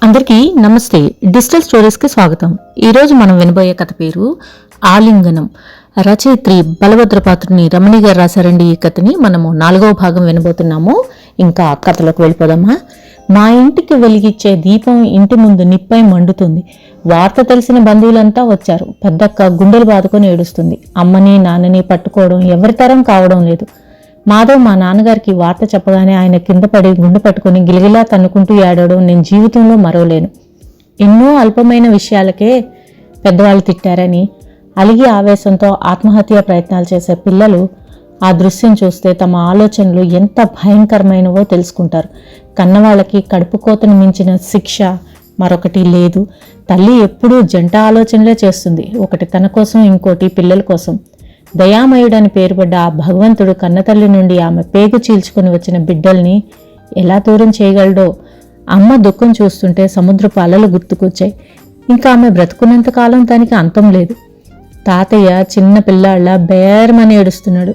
అందరికీ నమస్తే. Digital stories కి స్వాగతం. ఈ రోజు మనం వినబోయే కథ పేరు ఆలింగనం. రచయిత్రి బలభద్రపాత్రుని రమణి గారు రాశారండి. ఈ కథని మనము 4వ భాగం వినబోతున్నాము. ఇంకా కథలోకి వెళ్ళిపోదామా. మా ఇంటికి వెలిగించే దీపం ఇంటి ముందు నిప్పై మండుతుంది. వార్త తెలిసిన బంధువులంతా వచ్చారు. పెద్దక్క గుండెలు బాదుకొని ఏడుస్తుంది. అమ్మని నాన్నని పట్టుకోవడం ఎవరి తరం కావడం లేదు. మాధవ్ మా నాన్నగారికి వార్త చెప్పగానే ఆయన కింద పడి గుండె పట్టుకుని గిలగిలా తన్నుకుంటూ ఏడవడం నేను జీవితంలో మరవలేను. ఎన్నో అల్పమైన విషయాలకే పెద్దవాళ్ళు తిట్టారని అలిగి ఆవేశంతో ఆత్మహత్యా ప్రయత్నాలు చేసే పిల్లలు ఆ దృశ్యం చూస్తే తమ ఆలోచనలు ఎంత భయంకరమైనవో తెలుసుకుంటారు. కన్నవాళ్ళకి కడుపు కోతను మించిన శిక్ష మరొకటి లేదు. తల్లి ఎప్పుడూ జంట ఆలోచనలే చేస్తుంది. ఒకటి తన కోసం, ఇంకోటి పిల్లల కోసం. దయామయుడని పేరుపడ్డ ఆ భగవంతుడు కన్నతల్లి నుండి ఆమె పేగు చీల్చుకుని వచ్చిన బిడ్డల్ని ఎలా దూరం చేయగలడో. అమ్మ దుఃఖం చూస్తుంటే సముద్రపు అలలు గుర్తుకొచ్చాయి. ఇంకా ఆమె బ్రతుకున్నంత కాలం దానికి అంతం లేదు. తాతయ్య చిన్న పిల్లాళ్ళ బేరమని ఏడుస్తున్నాడు.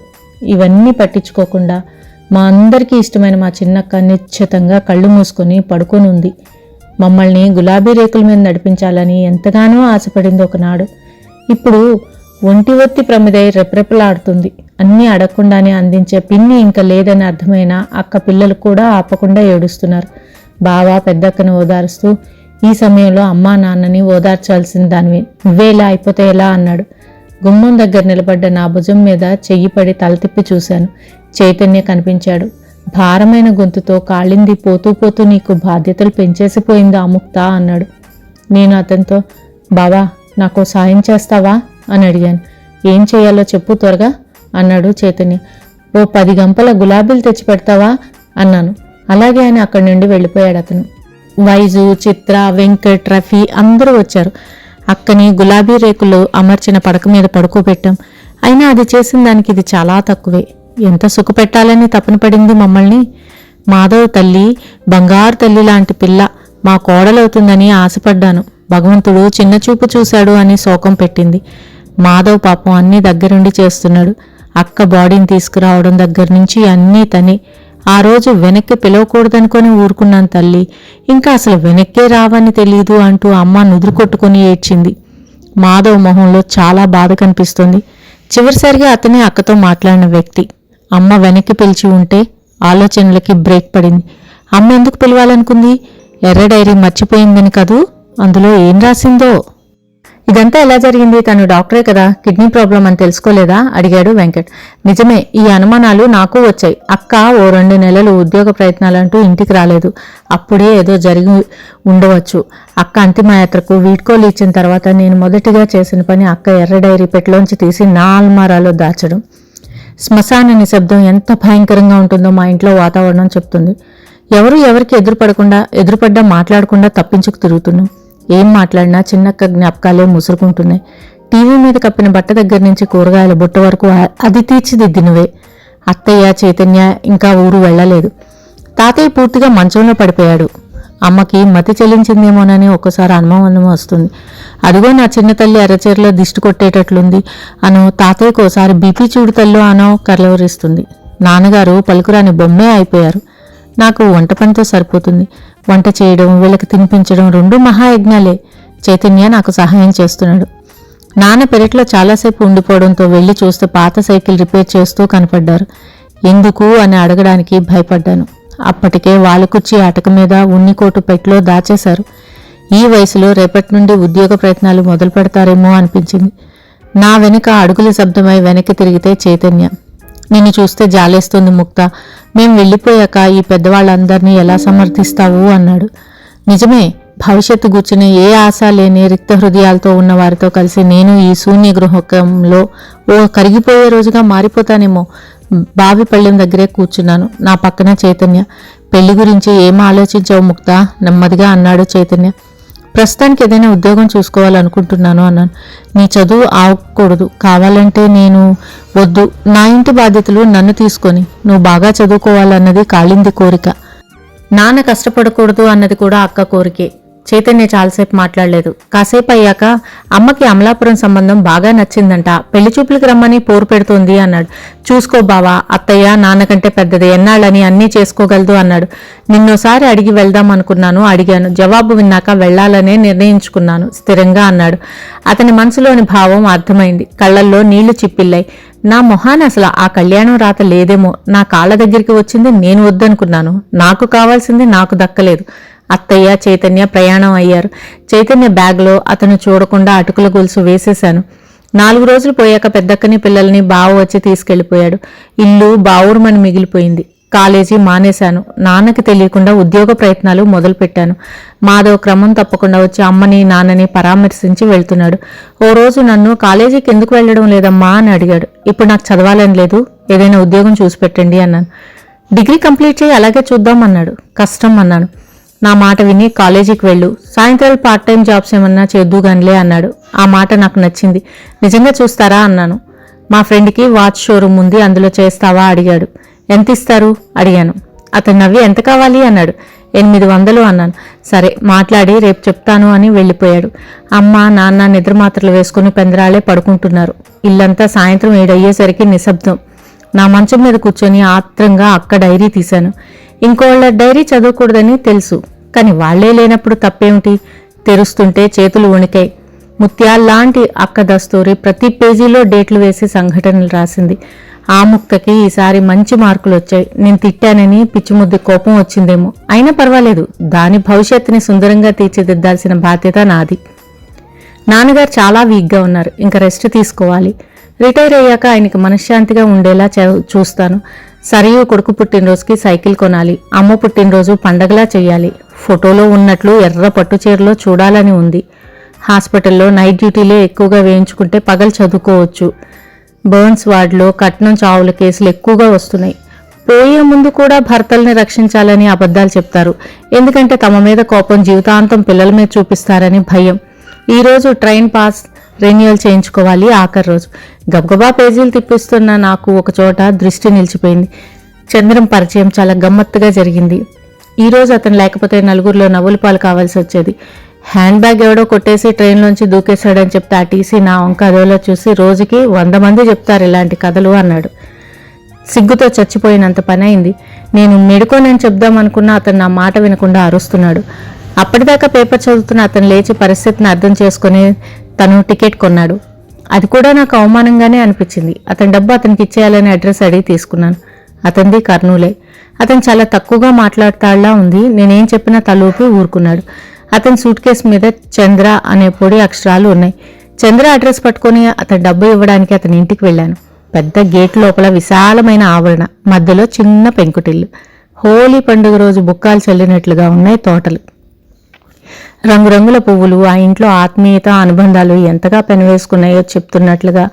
ఇవన్నీ పట్టించుకోకుండా మా అందరికీ ఇష్టమైన మా చిన్నక్క నిశ్చితంగా కళ్ళు మూసుకొని పడుకొని ఉంది. మమ్మల్ని గులాబీ రేకుల మీద నడిపించాలని ఎంతగానో ఆశపడింది ఒకనాడు. ఇప్పుడు ఒంటి ఒత్తి ప్రమిదై రెప్రెపలాడుతుంది. అన్నీ అడగకుండానే అందించే పిన్ని ఇంకా లేదని అర్థమైన అక్క పిల్లలు కూడా ఆపకుండా ఏడుస్తున్నారు. బావ పెద్దక్కను ఓదారుస్తూ, ఈ సమయంలో అమ్మా నాన్నని ఓదార్చాల్సిన దానివి, నువ్వే ఇలా అయిపోతే ఎలా అన్నాడు. గుమ్మం దగ్గర నిలబడ్డ నా భుజం మీద చెయ్యి పడి తల తిప్పి చూశాను. చైతన్య కనిపించాడు. భారమైన గొంతుతో, కాళ్ళింది పోతూ పోతూ నీకు బాధ్యతలు పెంచేసిపోయిందా అముక్త అన్నాడు. నేను అతనితో, బావా నాకు సాయం చేస్తావా అని అడిగాను. ఏం చేయాలో చెప్పు త్వరగా అన్నాడు చైతన్య. ఓ 10 గంపల గులాబీలు తెచ్చి పెడతావా అన్నాను. అలాగే అని అక్కడి నుండి వెళ్ళిపోయాడు అతను. వైజు, చిత్ర, వెంకట్, రఫీ అందరూ వచ్చారు. అక్కని గులాబీ రేకులు అమర్చిన పడక మీద పడుకోబెట్టాం. అయినా అది చేసిన దానికి ఇది చాలా తక్కువే. ఎంత సుఖపెట్టాలని తపన పడింది మమ్మల్ని. మాధవ్ తల్లి బంగారు తల్లి లాంటి పిల్ల మా కోడలవుతుందని ఆశపడ్డాను. భగవంతుడు చిన్న చూపు చూశాడు అని శోకం పెట్టింది. మాధవ్ పాపం అన్నీ దగ్గరుండి చేస్తున్నాడు. అక్క బాడీని తీసుకురావడం దగ్గర నుంచి అన్నీ తనే. ఆ రోజు వెనక్కి పిలవకూడదనుకొని ఊరుకున్నాను తల్లి. ఇంకా అసలు వెనక్కే రావని తెలీదు అంటూ అమ్మ నుదురు కొట్టుకుని ఏడ్చింది. మాధవ్ మొహంలో చాలా బాధ కనిపిస్తుంది. చివరిసారిగా అతనే అక్కతో మాట్లాడిన వ్యక్తి. అమ్మ వెనక్కి పిలిచి ఉంటే ఆలోచనలకి బ్రేక్ పడింది. అమ్మ ఎందుకు పిలవాలనుకుంది? ఎర్ర డైరీ మర్చిపోయిందని కదూ. అందులో ఏం రాసిందో. ఇదంతా ఎలా జరిగింది? తను డాక్టరే కదా, కిడ్నీ ప్రాబ్లం అని తెలుసుకోలేదా అడిగాడు వెంకట్. నిజమే, ఈ అనుమానాలు నాకు వచ్చాయి. అక్క ఓ 2 నెలలు ఉద్యోగ ప్రయత్నాలంటూ ఇంటికి రాలేదు. అప్పుడే ఏదో జరిగి ఉండవచ్చు. అక్క అంతిమయాత్రకు వీడ్కోలు ఇచ్చిన తర్వాత నేను మొదటిగా చేసిన పని అక్క ఎర్ర డైరీ పెట్టలోంచి తీసి నా అల్మారాలో దాచడం. శ్మశాన నిశ్శబ్దం ఎంత భయంకరంగా ఉంటుందో మా ఇంట్లో వాతావరణం చెప్తుంది. ఎవరికి ఎదురుపడ్డా మాట్లాడకుండా తప్పించుకు తిరుగుతున్నాం. ఏం మాట్లాడినా చిన్నక్క జ్ఞాపకాలే ముసురుకుంటున్నాయి. టీవీ మీద కప్పిన బట్ట దగ్గర నుంచి కూరగాయల బుట్ట వరకు అది తీర్చిదిద్దినవే. అత్తయ్య, చైతన్య ఇంకా ఊరు వెళ్లలేదు. తాతయ్య పూర్తిగా మంచంలో పడిపోయాడు. అమ్మకి మతి చెల్లించిందేమోనని ఒక్కసారి అనుమానం వస్తుంది. అదిగో నా చిన్న తల్లి అరచేరులో దిష్టి కొట్టేటట్లుంది అనో, తాతయ్యకు ఒకసారి బీపీ చూడుతల్లో అనో కలవరిస్తుంది. నాన్నగారు పలుకురాని బొమ్మే అయిపోయారు. నాకు వంట పనితో సరిపోతుంది. వంట చేయడం, వీళ్ళకి తినిపించడం 2 మహాయజ్ఞాలే. చైతన్య నాకు సహాయం చేస్తున్నాడు. నాన్న పెరట్లో చాలాసేపు ఉండిపోవడంతో వెళ్లి చూస్తే పాత సైకిల్ రిపేర్ చేస్తూ కనపడ్డారు. ఎందుకు అని అడగడానికి భయపడ్డాను. అప్పటికే వాలుకుచ్చి అటక మీద ఉన్నికోటు పెట్లో దాచేశారు. ఈ వయసులో రేపటి నుండి ఉద్యోగ ప్రయత్నాలు మొదలు పెడతారేమో అనిపించింది. నా వెనుక అడుగుల శబ్దమై వెనక్కి తిరిగితే చైతన్య. నిన్ను చూస్తే జాలేస్తుంది ముక్త. మేం వెళ్ళిపోయాక ఈ పెద్దవాళ్ళందరినీ ఎలా సమర్థిస్తావు అన్నాడు. నిజమే, భవిష్యత్తు కూర్చుని ఏ ఆశ లేని రిక్త హృదయాలతో ఉన్న వారితో కలిసి నేను ఈ శూన్య గృహకంలో ఓ కరిగిపోయే రోజుగా మారిపోతానేమో. బావి పళ్ళెం దగ్గరే కూర్చున్నాను. నా పక్కన చైతన్య. పెళ్లి గురించి ఏం ఆలోచించావు ముక్త నెమ్మదిగా అన్నాడు చైతన్య. ప్రస్తుతానికి ఏదైనా ఉద్యోగం చూసుకోవాలనుకుంటున్నాను అన్నాను. నీ చదువు ఆగకూడదు. కావాలంటే నేను వద్దు. నా ఇంటి బాధ్యతలు నన్ను తీసుకొని నువ్వు బాగా చదువుకోవాలన్నది కాళింది కోరిక. నాన్న కష్టపడకూడదు అన్నది కూడా అక్క కోరికే. చైతన్య చాలాసేపు మాట్లాడలేదు. కాసేపు అయ్యాక అమ్మకి అమలాపురం సంబంధం బాగా నచ్చిందంట, పెళ్లి చూపులకి రమ్మని పోరు పెడుతోంది అన్నాడు. చూసుకో బావా, అత్తయ్య నాన్నకంటే పెద్దది, ఎన్నాళ్ళని అన్నీ చేసుకోగలదు అన్నాడు. నిన్నోసారి అడిగి వెళ్దాం అనుకున్నాను, అడిగాను, జవాబు విన్నాక వెళ్లాలనే నిర్ణయించుకున్నాను స్థిరంగా అన్నాడు. అతని మనసులోని భావం అర్థమైంది. కళ్లల్లో నీళ్లు చిప్పిల్లాయి. నా మొహాన అసలు ఆ కళ్యాణం రాత లేదేమో. నా కాళ్ళ దగ్గరికి వచ్చింది నేను వద్దనుకున్నాను, నాకు కావాల్సింది నాకు దక్కలేదు. అత్తయ్య చైతన్య ప్రయాణం అయ్యారు. చైతన్య బ్యాగ్లో అతను చూడకుండా అటుకుల గొలుసు వేసేశాను. 4 రోజులు పోయాక పెద్దక్కని పిల్లల్ని బావ వచ్చి తీసుకెళ్లిపోయాడు. ఇల్లు బావురుమని మిగిలిపోయింది. కాలేజీ మానేశాను. నాన్నకి తెలియకుండా ఉద్యోగ ప్రయత్నాలు మొదలుపెట్టాను. మాధవ్ క్రమం తప్పకుండా వచ్చి అమ్మని నాన్నని పరామర్శించి వెళ్తున్నాడు. ఓ రోజు నన్ను కాలేజీకి ఎందుకు వెళ్ళడం లేదమ్మా అని అడిగాడు. ఇప్పుడు నాకు చదవాలని లేదు, ఏదైనా ఉద్యోగం చూసి పెట్టండి అన్నాను. డిగ్రీ కంప్లీట్ చేయి, అలాగే చూద్దాం అన్నాడు. కష్టం అన్నాను. నా మాట విని కాలేజీకి వెళ్ళు, సాయంత్రాలు పార్ట్ టైం జాబ్స్ ఏమన్నా చేద్దుగానిలే అన్నాడు. ఆ మాట నాకు నచ్చింది. నిజంగా చూస్తారా అన్నాను. మా ఫ్రెండ్కి వాచ్ షోరూమ్ ఉంది, అందులో చేస్తావా అడిగాడు. ఎంత ఇస్తారు అడిగాను. అతను నవ్వి ఎంత కావాలి అన్నాడు. 800 అన్నాను. సరే మాట్లాడి రేపు చెప్తాను అని వెళ్ళిపోయాడు. అమ్మ నాన్న నిద్ర మాత్రలు వేసుకుని పెందరాళే పడుకుంటున్నారు. ఇల్లంతా సాయంత్రం 7 అయ్యేసరికి నిశ్శబ్దం. నా మంచం మీద కూర్చొని ఆత్రంగా అక్క డైరీ తీశాను. ఇంకోళ్ళ డైరీ చదవకూడదని తెలుసు, కానీ వాళ్లే లేనప్పుడు తప్పేమిటి? తెరుస్తుంటే చేతులు వణికాయి. ముత్యాల్లాంటి అక్క దస్తూరి ప్రతి పేజీలో డేట్లు వేసి సంఘటనలు రాసింది. ఆ ముక్కకి ఈసారి మంచి మార్కులు వచ్చాయి. నేను తిట్టానని పిచ్చిముద్ది కోపం వచ్చిందేమో, అయినా పర్వాలేదు, దాని భవిష్యత్తుని సుందరంగా తీర్చిదిద్దాల్సిన బాధ్యత నాది. నాన్నగారు చాలా వీక్గా ఉన్నారు, ఇంకా రెస్ట్ తీసుకోవాలి. రిటైర్ అయ్యాక ఆయనకి మనశ్శాంతిగా ఉండేలా చూస్తాను. సరియు కొడుకు పుట్టినరోజుకి సైకిల్ కొనాలి. అమ్మ పుట్టినరోజు పండగలా చెయ్యాలి. ఫోటోలో ఉన్నట్లు ఎర్ర పట్టు చీరలో చూడాలని ఉంది. హాస్పిటల్లో నైట్ డ్యూటీలే ఎక్కువగా వేయించుకుంటే పగలు చదువుకోవచ్చు. బర్న్స్ వార్డులో కట్నం చావుల కేసులు ఎక్కువగా వస్తున్నాయి. పోయే ముందు కూడా భర్తల్ని రక్షించాలని అబద్ధాలు చెప్తారు. ఎందుకంటే తమ మీద కోపం జీవితాంతం పిల్లల మీద చూపిస్తారని భయం. ఈరోజు ట్రైన్ పాస్ రెన్యువల్ చేయించుకోవాలి. ఆఖరి రోజు గబగబా పేజీలు తిప్పిస్తున్న నాకు ఒకచోట దృష్టి నిలిచిపోయింది. చంద్రం పరిచయం చాలా గమ్మత్తుగా జరిగింది. ఈరోజు అతను లేకపోతే నలుగురిలో నవ్వుల పాలు కావాల్సి వచ్చేది. హ్యాండ్ బ్యాగ్ ఎవడో కొట్టేసి ట్రైన్లోంచి దూకేశాడని చెప్తే ఆ టీసీ నా వంక అదోలో చూసి రోజుకి 100 మంది చెప్తారు ఇలాంటి కథలు అన్నాడు. సిగ్గుతో చచ్చిపోయినంత పని అయింది. నేను మెడుకోనని చెప్దామనుకున్నా అతను నా మాట వినకుండా అరుస్తున్నాడు. అప్పటిదాకా పేపర్ చదువుతున్న అతను లేచి పరిస్థితిని అర్థం చేసుకుని తను టికెట్ కొన్నాడు. అది కూడా నాకు అవమానంగానే అనిపించింది. అతని డబ్బు అతనికి ఇచ్చేయాలని అడ్రస్ అడిగి తీసుకున్నాను. అతనిది కర్నూలే. అతను చాలా తక్కువగా మాట్లాడతాళ్లా ఉంది. నేనేం చెప్పినా తలూపి ఊరుకున్నాడు. అతని సూట్ కేసు మీద చంద్ర అనే పొడి అక్షరాలు ఉన్నాయి. చంద్ర అడ్రస్ పట్టుకుని అతని డబ్బు ఇవ్వడానికి అతని ఇంటికి వెళ్ళాను. పెద్ద గేట్ లోపల విశాలమైన ఆవరణ, మధ్యలో చిన్న పెంకుటిల్లు. హోలీ పండుగ రోజు బుక్కాలు చల్లినట్లుగా ఉన్నాయి తోటలు. రంగురంగుల పువ్వులు ఆ ఇంట్లో ఆత్మీయత అనుబంధాలు ఎంతగా పెనవేసుకున్నాయో చెప్తున్నట్లుగా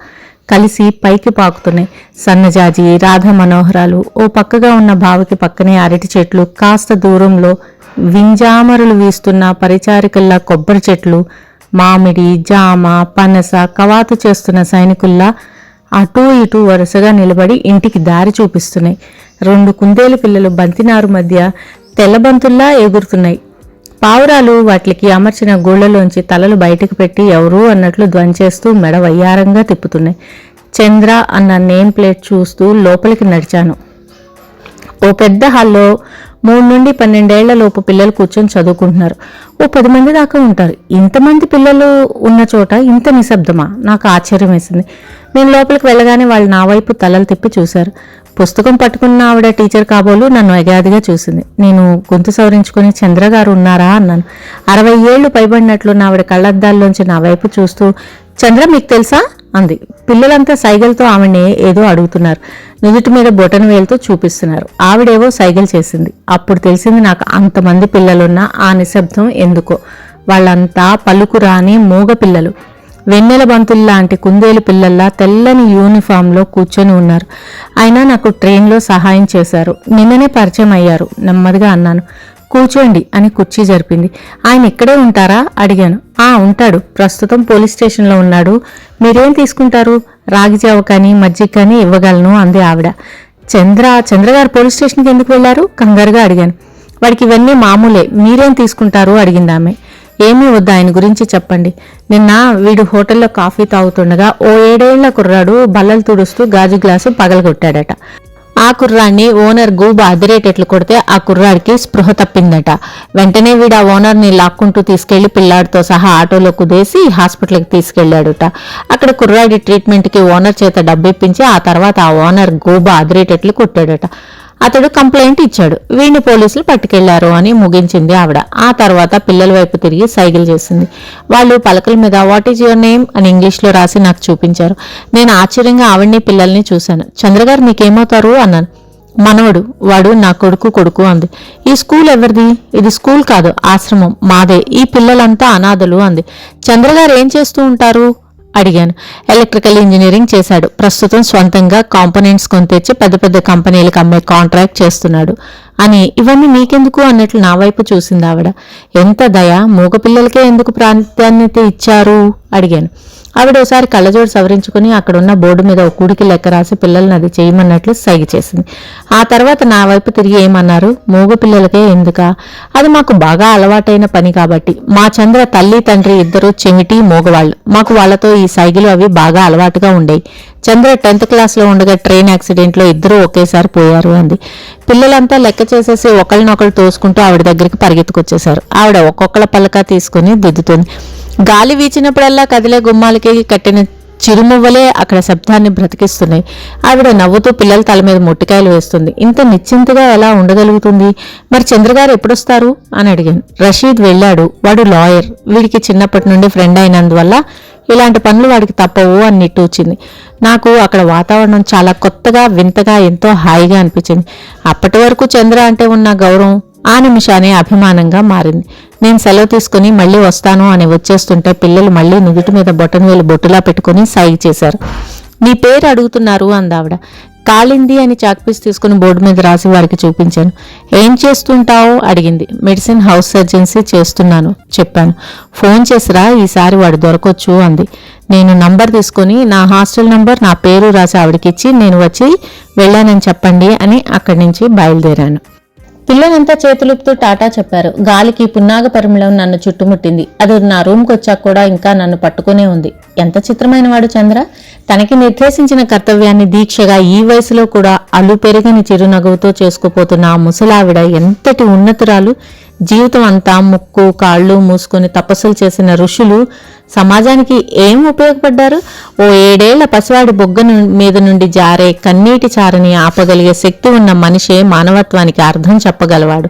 కలిసి పైకి పాకుతున్నాయి. సన్నజాజి రాధా మనోహరాలు ఓ పక్కగా ఉన్న బావికి పక్కనే అరటి చెట్లు, కాస్త దూరంలో వింజామరులు వీస్తున్న పరిచారికల్లా కొబ్బరి చెట్లు, మామిడి జామ పనస కవాతు చేస్తున్న సైనికుల్లా అటూ ఇటూ వరుసగా నిలబడి ఇంటికి దారి చూపిస్తున్నాయి. 2 కుందేలు పిల్లలు బంతినారు మధ్య తెల్లబంతుల్లా ఎగురుతున్నాయి. పావురాలు వాటికి అమర్చిన గూళ్లలోంచి తలలు బయటకు పెట్టి ఎవరూ అన్నట్లు ధ్వంచేస్తూ మెడ వయ్యారంగా తిప్పుతున్నాయి. చంద్ర అన్న నేమ్ ప్లేట్ చూస్తూ లోపలికి నడిచాను. ఓ పెద్ద హాల్లో 3 నుండి 12 ఏళ్ల లోపు పిల్లలు కూర్చొని చదువుకుంటున్నారు. ఓ 10 మంది దాకా ఉంటారు. ఇంతమంది పిల్లలు ఉన్న చోట ఇంత నిశ్శబ్దమా? నాకు ఆశ్చర్యం వేసింది. నేను లోపలికి వెళ్ళగానే వాళ్ళు నా వైపు తలలు తిప్పి చూశారు. పుస్తకం పట్టుకున్న ఆవిడ టీచర్ కాబోలు నన్ను అగాదిగా చూసింది. నేను గొంతు సవరించుకుని చంద్రగారు ఉన్నారా అన్నాను. 60 ఏళ్లు పైబడినట్లున్న ఆవిడ కళ్ళద్దాల్లోంచి నా వైపు చూస్తూ చంద్ర మీకు తెలుసా అంది. పిల్లలంతా సైగలతో ఆవిడని ఏదో అడుగుతున్నారు. నుదుటి మీద బొటన వేలుతో చూపిస్తున్నారు. ఆవిడేవో సైగలు చేసింది. అప్పుడు తెలిసింది నాకు అంతమంది పిల్లలున్న ఆ నిశ్శబ్దం ఎందుకో. వాళ్ళంతా పలుకురాని మూగ పిల్లలు. వెన్నెల బంతుల్లాంటి కుందేలు పిల్లల్లా తెల్లని యూనిఫామ్లో కూర్చొని ఉన్నారు. ఆయన నాకు ట్రైన్లో సహాయం చేశారు. నిన్ననే పరిచయం అయ్యారు. నెమ్మదిగా అన్నాను. కూర్చోండి అని కుర్చీ జరిపింది. ఆయన ఇక్కడే ఉంటారా అడిగాను. ఉంటాడు, ప్రస్తుతం పోలీస్ స్టేషన్లో ఉన్నాడు. మీరేం తీసుకుంటారు? రాగిజావ కానీ మజ్జిగ కానీ ఇవ్వగలను అంది ఆవిడ. చంద్రగారు పోలీస్ స్టేషన్కి ఎందుకు వెళ్లారు కంగారుగా అడిగాను. వాడికి ఇవన్నీ మామూలే, మీరేం తీసుకుంటారు అడిగింది ఆమె. ఏమీ వద్దు, ఆయన గురించి చెప్పండి. నిన్న వీడు హోటల్లో కాఫీ తాగుతుండగా ఓ 7 ఏళ్ల కుర్రాడు బల్లలు తుడుస్తూ గాజు గ్లాసు పగలగొట్టాడట. ఆ కుర్రాడిని ఓనర్ గూబ అదిరేటట్లు కొడితే ఆ కుర్రాడికి స్పృహ తప్పిందట. వెంటనే వీడు ఆ ఓనర్ని లాక్కుంటూ తీసుకెళ్లి పిల్లాడితో సహా ఆటోలో కుదేసి హాస్పిటల్కి తీసుకెళ్లాడుట. అక్కడ కుర్రాడి ట్రీట్మెంట్కి ఓనర్ చేత డబ్బు ఇప్పించి ఆ తర్వాత ఆ ఓనర్ గూబ అదిరేటట్లు కొట్టాడట. అతడు కంప్లైంట్ ఇచ్చాడు. వీడిని పోలీసులు పట్టుకెళ్లారు అని ముగించింది ఆవిడ. ఆ తర్వాత పిల్లల వైపు తిరిగి సైకిల్ చేసింది. వాళ్ళు పలకల మీద వాట్ ఈజ్ యువర్ నేమ్ అని ఇంగ్లీష్లో రాసి నాకు చూపించారు. నేను ఆశ్చర్యంగా ఆవిడ్ని పిల్లల్ని చూశాను. చంద్రగారు మీకేమవుతారు అన్నాను. మనవడు, వాడు నా కొడుకు అంది. ఈ స్కూల్ ఎవరిది? ఇది స్కూల్ కాదు, ఆశ్రమం మాదే. ఈ పిల్లలంతా అనాథలు అంది. చంద్రగారు ఏం చేస్తూ ఉంటారు అడిగాను. ఎలక్ట్రికల్ ఇంజనీరింగ్ చేశాడు. ప్రస్తుతం స్వంతంగా కాంపోనెంట్స్ కొని తెచ్చి పెద్ద పెద్ద కంపెనీలకు అమ్మే కాంట్రాక్ట్ చేస్తున్నాడు అని. ఇవన్నీ మీకెందుకు అన్నట్లు నా వైపు చూసింది ఆవిడ. ఎంత దయ, మూగపిల్లలకే ఎందుకు ప్రాధాన్యత ఇచ్చారు అడిగాను. ఆవిడ ఒకసారి కళ్ళజోడు సవరించుకుని అక్కడున్న బోర్డు మీద ఒక కూడికి లెక్క రాసి పిల్లల్ని అది చేయమన్నట్లు సైగ చేసింది. ఆ తర్వాత నా వైపు తిరిగి ఏమన్నారు? మూగపిల్లలకే ఎందుకా? అది మాకు బాగా అలవాటైన పని కాబట్టి. మా చంద్ర తల్లి తండ్రి ఇద్దరు చెమిటి మూగవాళ్లు. మాకు వాళ్లతో ఈ సైగలు అవి బాగా అలవాటుగా ఉండేవి. చంద్ర 10th క్లాస్లో ఉండగా ట్రైన్ యాక్సిడెంట్లో ఇద్దరూ ఒకేసారి పోయారు అంది. పిల్లలంతా లెక్క చేసేసి ఒకళ్ళనొకళ్ళు తోసుకుంటూ ఆవిడ దగ్గరికి పరిగెత్తుకొచ్చేశారు. ఆవిడ ఒక్కొక్కళ్ళ పలక తీసుకుని దిద్దుతుంది. గాలి వీచినప్పుడల్లా కదిలే గుమ్మాలకి కట్టిన చిరుమువ్వలే అక్కడ శబ్దాన్ని బ్రతికిస్తున్నాయి. ఆవిడ నవ్వుతూ పిల్లల తల మీద మొట్టికాయలు వేస్తుంది. ఇంత నిశ్చింతగా ఎలా ఉండగలుగుతుంది? మరి చంద్రగారు ఎప్పుడొస్తారు అని అడిగాను. రషీద్ వెళ్ళాడు. వాడు లాయర్. వీడికి చిన్నప్పటి నుండి ఫ్రెండ్ అయినందువల్ల ఇలాంటి పనులు వాడికి తప్పవు అని నిట్టూచింది. నాకు అక్కడ వాతావరణం చాలా కొత్తగా వింతగా ఎంతో హాయిగా అనిపించింది. అప్పటి వరకు చంద్ర అంటే ఉన్న గౌరవం ఆ నిమిషానే అభిమానంగా మారింది. నేను సెలవు తీసుకుని మళ్ళీ వస్తాను అని వచ్చేస్తుంటే పిల్లలు మళ్ళీ నుదుటి మీద బొటనవేలు బొట్టులా పెట్టుకుని సాయి చేశారు. నీ పేరు అడుగుతున్నారు అందావిడ. కాళింది అని చాక్పీస్ తీసుకుని బోర్డు మీద రాసి వారికి చూపించాను. ఏం చేస్తుంటావు అడిగింది. మెడిసిన్ హౌస్ సర్జెన్సీ చేస్తున్నాను చెప్పాను. ఫోన్ చేసిరా, ఈసారి వాడు దొరకొచ్చు అంది. నేను నంబర్ తీసుకుని నా హాస్టల్ నంబర్ నా పేరు రాసి ఆవిడకిచ్చి నేను వచ్చి వెళ్ళానని చెప్పండి అని అక్కడి నుంచి బయలుదేరాను. పిల్లలంతా చేతులుపుతూ టాటా చెప్పారు. గాలికి పున్నాగ పరిమళం నన్ను చుట్టుముట్టింది. అది నా రూమ్కి వచ్చాక కూడా ఇంకా నన్ను పట్టుకునే ఉంది. ఎంత చిత్రమైన వాడు చంద్ర. తనకి నిర్దేశించిన కర్తవ్యాన్ని దీక్షగా ఈ వయసులో కూడా అలు పెరిగని చిరునవ్వుతో చేసుకుపోతున్న ఆ ముసలావిడ ఎంతటి ఉన్నతురాలు. జీవితం అంతా ముక్కు కాళ్ళు మూసుకుని తపస్సులు చేసిన ఋషులు సమాజానికి ఏం ఉపయోగపడ్డారు? ఓ 7 ఏళ్ల పసివాడి బొగ్గ మీద నుండి జారే కన్నీటి చారని ఆపగలిగే శక్తి ఉన్న మనిషే మానవత్వానికి అర్థం చెప్పగలవాడు,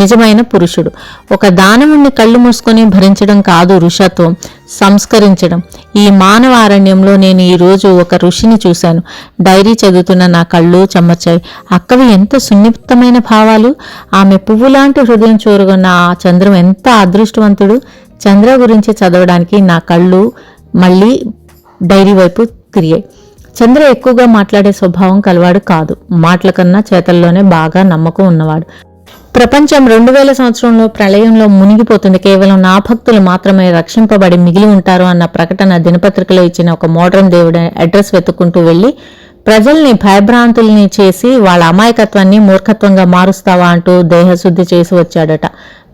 నిజమైన పురుషుడు. ఒక దానవుణ్ణి కళ్ళు మూసుకొని భరించడం కాదు ఋషత్వం, సంస్కరించడం. ఈ మానవ అరణ్యంలో నేను ఈరోజు ఒక ఋషిని చూశాను. డైరీ చదువుతున్న నా కళ్ళు చెమ్మర్చాయి. అక్కవి ఎంత సున్నితమైన భావాలు. ఆమె పువ్వులాంటి హృదయం చూరగొన్న ఆ చంద్రం ఎంత అదృష్టవంతుడు. చంద్ర గురించి చదవడానికి నా కళ్ళు మళ్ళీ డైరీ వైపు తిరిగాయి. చంద్ర ఎక్కువగా మాట్లాడే స్వభావం కలవాడు కాదు. మాటల కన్నా చేతల్లోనే బాగా నమ్మకం ఉన్నవాడు. ప్రపంచం 2000 సంవత్సరంలో ప్రళయంలో మునిగిపోతుంది. కేవలం నా భక్తులు మాత్రమే రక్షింపబడి మిగిలి ఉంటారు అన్న ప్రకటన దినపత్రికలో ఇచ్చిన ఒక మోడర్న్ దేవుడి అడ్రస్ వెతుక్కుంటూ వెళ్లి ప్రజల్ని భయభ్రాంతుల్ని చేసి వాళ్ళ అమాయకత్వాన్ని మూర్ఖత్వంగా మారుస్తావా అంటూ దేహశుద్ధి చేసి వచ్చాడట.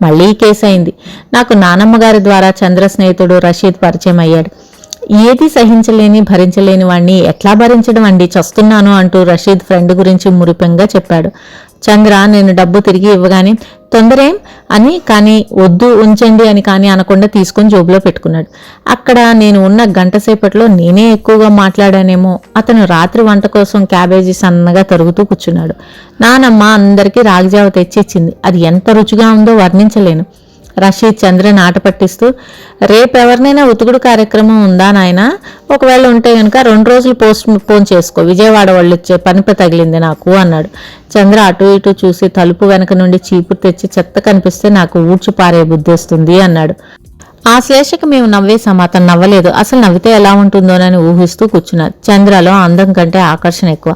మళ్లీ కేసు అయింది. నాకు నానమ్మగారి ద్వారా చంద్ర స్నేహితుడు రషీద్ పరిచయం అయ్యాడు. ఏది సహించలేని భరించలేని వాణ్ణి ఎట్లా భరించడం అండి, చస్తున్నాను అంటూ రషీద్ ఫ్రెండ్ గురించి మురిపెంగా చెప్పాడు. చంద్ర నేను డబ్బు తిరిగి ఇవ్వగానే తొందరేం అని కానీ వద్దు ఉంచండి అని కానీ అనకుండా తీసుకుని జోబులో పెట్టుకున్నాడు. అక్కడ నేను ఉన్న గంట సేపట్లో నేనే ఎక్కువగా మాట్లాడానేమో. అతను రాత్రి వంట కోసం క్యాబేజీ సన్నగా తరుగుతూ కూర్చున్నాడు. నానమ్మ అందరికీ రాగిజావ తెచ్చిచ్చింది. అది ఎంత రుచిగా ఉందో వర్ణించలేను. రషీద్ చంద్రని ఆట పట్టిస్తూ, రేపెవరినైనా ఉతుకుడు కార్యక్రమం ఉందా నాయనా? ఒకవేళ ఉంటే కనుక 2 రోజులు పోస్ట్ పోన్ చేసుకో, విజయవాడ వాళ్ళు వచ్చే పనిప తగిలింది నాకు అన్నాడు. చంద్ర అటు ఇటు చూసి తలుపు వెనక నుండి చీపురు తెచ్చి చెత్త కనిపిస్తే నాకు ఊడ్చిపారే బుద్ధేస్తుంది అన్నాడు. ఆ శ్లేషకు మేము నవ్వేశాం. అతను నవ్వలేదు. అసలు నవ్వితే ఎలా ఉంటుందోనని ఊహిస్తూ కూర్చున్నారు. చంద్రలో అందం కంటే ఆకర్షణ ఎక్కువ.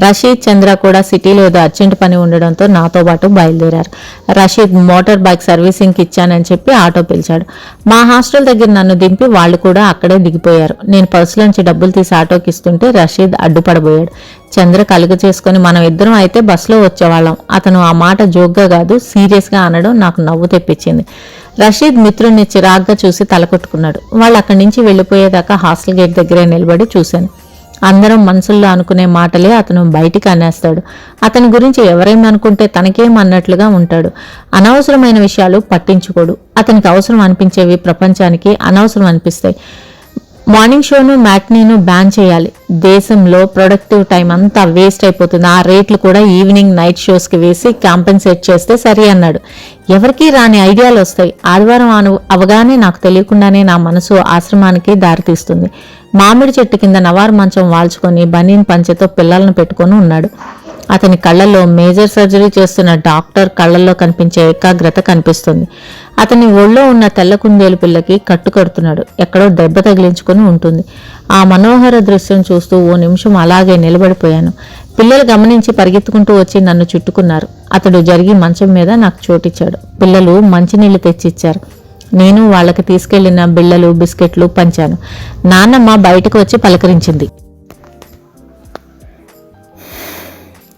రషీద్ చంద్ర కూడా సిటీలో ఏదో అర్జెంట్ పని ఉండడంతో నాతో పాటు బయలుదేరారు. రషీద్ మోటార్ బైక్ సర్వీసింగ్కి ఇచ్చానని చెప్పి ఆటో పిలిచాడు. మా హాస్టల్ దగ్గర నన్ను దింపి వాళ్ళు కూడా అక్కడే దిగిపోయారు. నేను పర్సులోంచి డబ్బులు తీసి ఆటోకి ఇస్తుంటే రషీద్ అడ్డుపడబోయాడు. చంద్ర కలుగ చేసుకుని మనం ఇద్దరం అయితే బస్సులో వచ్చేవాళ్ళం. అతను ఆ మాట జోక్గా కాదు సీరియస్గా అనడం నాకు నవ్వు తెప్పించింది. రషీద్ మిత్రుడిని చిరాగ్గా చూసి తలకొట్టుకున్నాడు. వాళ్ళు అక్కడి నుంచి వెళ్ళిపోయేదాకా హాస్టల్ గేట్ దగ్గరే నిలబడి చూశాను. అందరం మనసుల్లో అనుకునే మాటలే అతను బయటికి అనేస్తాడు. అతని గురించి ఎవరేం అనుకుంటే తనకేం అన్నట్లుగా ఉంటాడు. అనవసరమైన విషయాలు పట్టించుకోడు. అతనికి అవసరం అనిపించేవి ప్రపంచానికి అనవసరం అనిపిస్తాయి. మార్నింగ్ షోను మ్యాట్నీను బ్యాన్ చేయాలి. దేశంలో ప్రొడక్టివ్ టైం అంతా వేస్ట్ అయిపోతుంది. ఆ రేట్లు కూడా ఈవినింగ్ నైట్ షోస్కి వేసి కాంపెన్సేట్ చేస్తే సరి అన్నాడు. ఎవరికీ రాని ఐడియాలు వస్తాయి. ఆదివారం అవగానే నాకు తెలియకుండానే నా మనసు ఆశ్రమానికి దారితీస్తుంది. మామిడి చెట్టు కింద నవారు మంచం వాల్చుకొని బనీన్ పంచెతో పిల్లలను పెట్టుకొని ఉన్నాడు. అతని కళ్ళల్లో మేజర్ సర్జరీ చేస్తున్న డాక్టర్ కళ్ళల్లో కనిపించే ఏకాగ్రత కనిపిస్తుంది. అతని ఒళ్ళో ఉన్న తెల్ల కుందేలు పిల్లకి కట్టుకడుతున్నాడు. ఎక్కడో దెబ్బ తగిలించుకుని ఉంటుంది. ఆ మనోహర దృశ్యం చూస్తూ ఓ నిమిషం అలాగే నిలబడిపోయాను. పిల్లలు గమనించి పరిగెత్తుకుంటూ వచ్చి నన్ను చుట్టుకున్నారు. అతడు జరిగి మంచం మీద నాకు చోటిచ్చాడు. పిల్లలు మంచినీళ్లు తెచ్చిచ్చారు. నేను వాళ్ళకి తీసుకెళ్లిన బిళ్ళలు బిస్కెట్లు పంచాను. నాన్నమ్మ బయటకు వచ్చి పలకరించింది.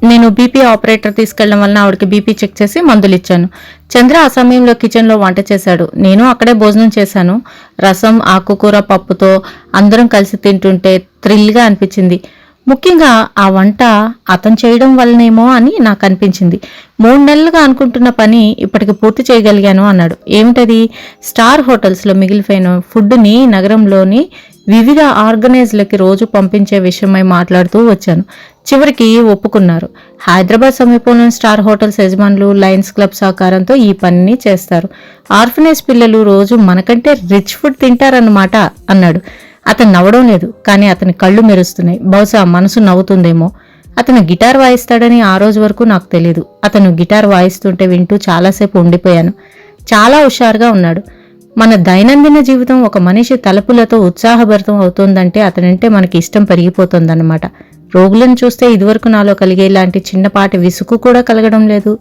నేను బీపీ ఆపరేటర్ తీసుకెళ్లడం వలన ఆవిడకి బీపీ చెక్ చేసి మందులు ఇచ్చాను. చంద్ర ఆ సమయంలో కిచెన్లో వంట చేశాడు. నేను అక్కడే భోజనం చేశాను. రసం ఆకుకూర పప్పుతో అందరం కలిసి తింటుంటే థ్రిల్గా అనిపించింది. ముఖ్యంగా ఆ వంట అతను చేయడం వల్లనేమో అని నాకు అనిపించింది. 3 నెలలుగా అనుకుంటున్న పని ఇప్పటికి పూర్తి చేయగలిగాను అన్నాడు. ఏమిటది? స్టార్ హోటల్స్లో మిగిలిపోయిన ఫుడ్ని నగరంలోని వివిధ ఆర్గనైజ్లకి రోజు పంపించే విషయమై మాట్లాడుతూ వచ్చాను. చివరికి ఒప్పుకున్నారు. హైదరాబాద్ సమీపంలోని స్టార్ హోటల్స్ యజమానులు లయన్స్ క్లబ్ సహకారంతో ఈ పనిని చేస్తారు. ఆర్ఫనేజ్ పిల్లలు రోజు మనకంటే రిచ్ ఫుడ్ తింటారన్నమాట అన్నాడు. అతను నవ్వడం లేదు, కానీ అతని కళ్ళు మెరుస్తున్నాయి. బహుశా మనసు నవ్వుతుందేమో. అతను గిటార్ వాయిస్తాడని ఆ రోజు వరకు నాకు తెలీదు. అతను గిటార్ వాయిస్తుంటే వింటూ చాలాసేపు ఉండిపోయాను. చాలా హుషారుగా ఉన్నాడు. మన దైనందిన జీవితం ఒక మనిషి తలుపులతో ఉత్సాహభరితం అవుతోందంటే అతనంటే మనకి ఇష్టం పెరిగిపోతుందన్నమాట. రోగులను చూస్తే ఇదివరకు నాలో కలిగేలాంటి చిన్నపాటి విసుగు కూడా కలగడం లేదు.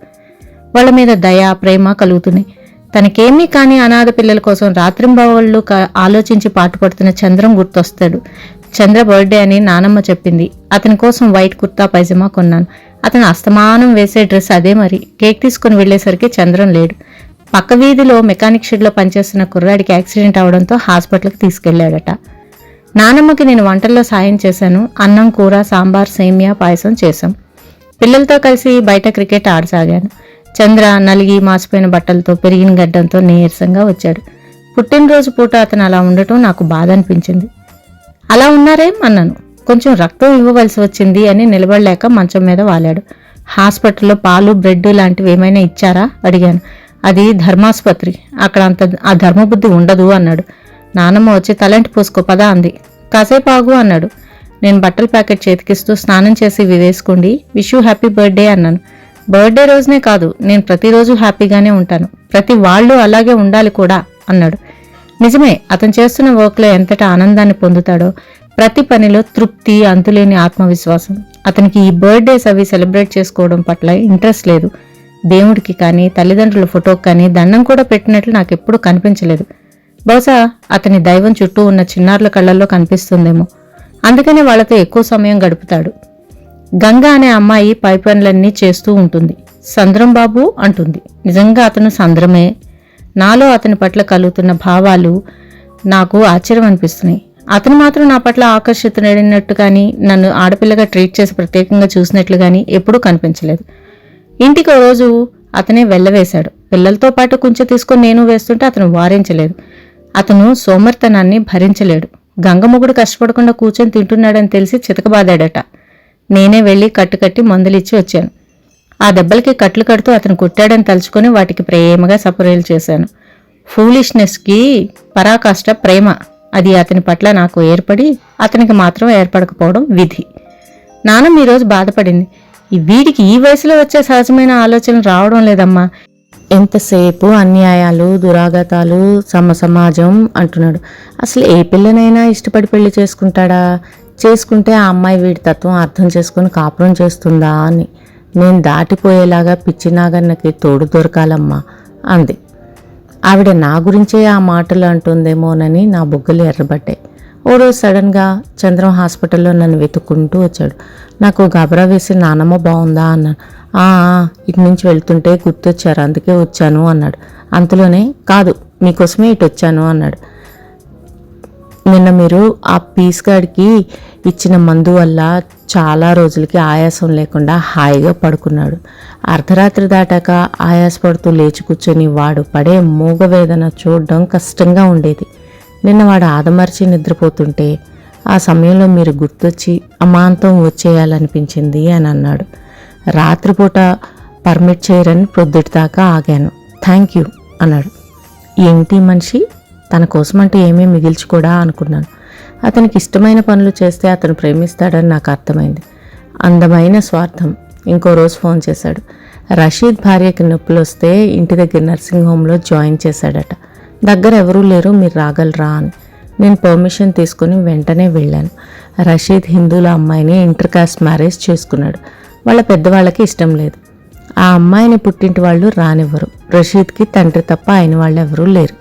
వాళ్ళ మీద దయ ప్రేమ కలుగుతున్నాయి. తనకేమీ కాని అనాథ పిల్లల కోసం రాత్రింబవళ్ళు ఆలోచించి పాటుపడుతున్న చంద్రం గుర్తొస్తాడు. చంద్ర బర్త్డే అని నానమ్మ చెప్పింది. అతని కోసం వైట్ కుర్తా పైజమా కొన్నాను. అతను అస్తమానం వేసే డ్రెస్ అదే. మరి కేక్ తీసుకుని వెళ్లేసరికి చంద్రం లేడు. పక్క వీధిలో మెకానిక్ షెడ్లో పనిచేస్తున్న కుర్రాడికి యాక్సిడెంట్ అవడంతో హాస్పిటల్కి తీసుకెళ్లాడట. నానమ్మకి నేను వంటల్లో సాయం చేశాను. అన్నం కూర సాంబార్ సేమియా పాయసం చేశాం. పిల్లలతో కలిసి బయట క్రికెట్ ఆడసాగాను. చంద్ర నలిగి మాసిపోయిన బట్టలతో పెరిగిన గడ్డంతో నీరసంగా వచ్చాడు. పుట్టినరోజు పూట అతను అలా ఉండటం నాకు బాధ అనిపించింది. అలా ఉన్నారేం అన్నాను. కొంచెం రక్తం ఇవ్వవలసి వచ్చింది అని నిలబడలేక మంచం మీద వాలాడు. హాస్పిటల్లో పాలు బ్రెడ్ లాంటివి ఏమైనా ఇచ్చారా అడిగాను. అది ధర్మాసుపత్రి, అక్కడ అంత ఆ ధర్మబుద్ధి ఉండదు అన్నాడు. నానమ్మ వచ్చి తలంటి పోసుకో పదా అంది. కాసేపు ఆగు అన్నాడు. నేను బట్టల ప్యాకెట్ చేతికిస్తూ స్నానం చేసి వేసుకోండి, విష్ యూ హ్యాపీ బర్త్డే అన్నాను. బర్త్డే రోజునే కాదు, నేను ప్రతిరోజు హ్యాపీగానే ఉంటాను, ప్రతి వాళ్ళు అలాగే ఉండాలి కూడా అన్నాడు. నిజమే, అతను చేస్తున్న వర్క్లో ఎంతటా ఆనందాన్ని పొందుతాడో, ప్రతి పనిలో తృప్తి, అంతులేని ఆత్మవిశ్వాసం. అతనికి ఈ బర్త్డేస్ అవి సెలబ్రేట్ చేసుకోవడం పట్ల ఇంట్రెస్ట్ లేదు. దేవుడికి కానీ తల్లిదండ్రుల ఫోటోకి కానీ దండం కూడా పెట్టినట్లు నాకెప్పుడు కనిపించలేదు. బహుశా అతని దైవం చుట్టూ ఉన్న చిన్నారుల కళ్ళల్లో కనిపిస్తుందేమో, అందుకనే వాళ్లతో ఎక్కువ సమయం గడుపుతాడు. గంగ అనే అమ్మాయి పై పనులన్నీ చేస్తూ ఉంటుంది. సంద్రం బాబు అంటుంది. నిజంగా అతను సంద్రమే. నాలో అతని పట్ల కలుగుతున్న భావాలు నాకు ఆశ్చర్యం అనిపిస్తున్నాయి. అతను మాత్రం నా పట్ల ఆకర్షితుడైనట్టు కానీ, నన్ను ఆడపిల్లగా ట్రీట్ చేసి ప్రత్యేకంగా చూసినట్లు కానీ ఎప్పుడూ కనిపించలేదు. ఇంటికి ఓ రోజు అతనే వెళ్ళవేశాడు. పిల్లలతో పాటు కొంచెం తీసుకొని నేను వేస్తుంటే అతను వారించలేదు. అతను సోమర్తనాన్ని భరించలేడు. గంగమొగుడు కష్టపడకుండా కూర్చొని తింటున్నాడని తెలిసి చితకబాదాడట. నేనే వెళ్ళి కట్టుకట్టి మందులిచ్చి వచ్చాను. ఆ దెబ్బలకి కట్లు కడుతూ అతను కొట్టాడని తలుచుకొని వాటికి ప్రేమగా సపరేలు చేశాను. ఫూలిష్నెస్కి పరాకాష్ట ప్రేమ. అది అతని పట్ల నాకు ఏర్పడి అతనికి మాత్రం ఏర్పడకపోవడం విధి. నాన్నమ్మ ఈరోజు బాధపడింది. వీడికి ఈ వయసులో వచ్చే సహజమైన ఆలోచనలు రావడం లేదమ్మా. ఎంతసేపు అన్యాయాలు, దురాఘాతాలు, సమాజం అంటున్నాడు. అసలు ఏ పిల్లనైనా ఇష్టపడి పెళ్లి చేసుకుంటాడా? చేసుకుంటే ఆ అమ్మాయి వీడి తత్వం అర్థం చేసుకుని కాపురం చేస్తుందా అని. నేను దాటిపోయేలాగా పిచ్చినాగన్నకి తోడు దొరకాలమ్మా అంది. ఆవిడ నా గురించే ఆ మాటలు అంటుందేమోనని నా బుగ్గలు ఎర్రబడ్డాయి. ఓ రోజు సడన్గా చంద్రం హాస్పిటల్లో నన్ను వెతుక్కుంటూ వచ్చాడు. నాకు గబరా వేసి నానమ్మ బాగుందా అన్నాను. ఇటు నుంచి వెళ్తుంటే గుర్తొచ్చారు, అందుకే వచ్చాను అన్నాడు. అంతలోనే కాదు మీకోసమే ఇటు వచ్చాను అన్నాడు. నిన్న మీరు ఆ పీస్ గాడికి ఇచ్చిన మందు వల్ల చాలా రోజులకి ఆయాసం లేకుండా హాయిగా పడుకున్నాడు. అర్ధరాత్రి దాటాక ఆయాసపడుతూ లేచి కూర్చొని వాడు పడే మూగవేదన చూడడం కష్టంగా ఉండేది. నిన్న వాడు ఆదమర్చి నిద్రపోతుంటే ఆ సమయంలో మీరు గుర్తొచ్చి అమాంతం వచ్చేయాలనిపించింది అని అన్నాడు. రాత్రిపూట పర్మిట్ చేయరని ప్రొద్దుటిదాకా ఆగాను. థ్యాంక్ యూ అన్నాడు. ఏంటి మనిషి, తన కోసమంటే ఏమీ మిగిల్చుకోడా అనుకున్నాను. అతనికి ఇష్టమైన పనులు చేస్తే అతను ప్రేమిస్తాడని నాకు అర్థమైంది. అందమైన స్వార్థం. ఇంకో రోజు ఫోన్ చేశాడు. రషీద్ భార్యకి నొప్పులు వస్తే ఇంటి దగ్గర నర్సింగ్ హోమ్లో జాయిన్ చేశాడట. దగ్గర ఎవరూ లేరు, మీరు రాగలరా అని. నేను పర్మిషన్ తీసుకుని వెంటనే వెళ్ళాను. రషీద్ హిందువుల అమ్మాయిని ఇంటర్ కాస్ట్ మ్యారేజ్ చేసుకున్నాడు. వాళ్ళ పెద్దవాళ్ళకి ఇష్టం లేదు. ఆ అమ్మాయిని పుట్టింటి వాళ్ళు రానివ్వరు. రషీద్కి తండ్రి తప్ప అయిన వాళ్ళు ఎవరూ లేరు.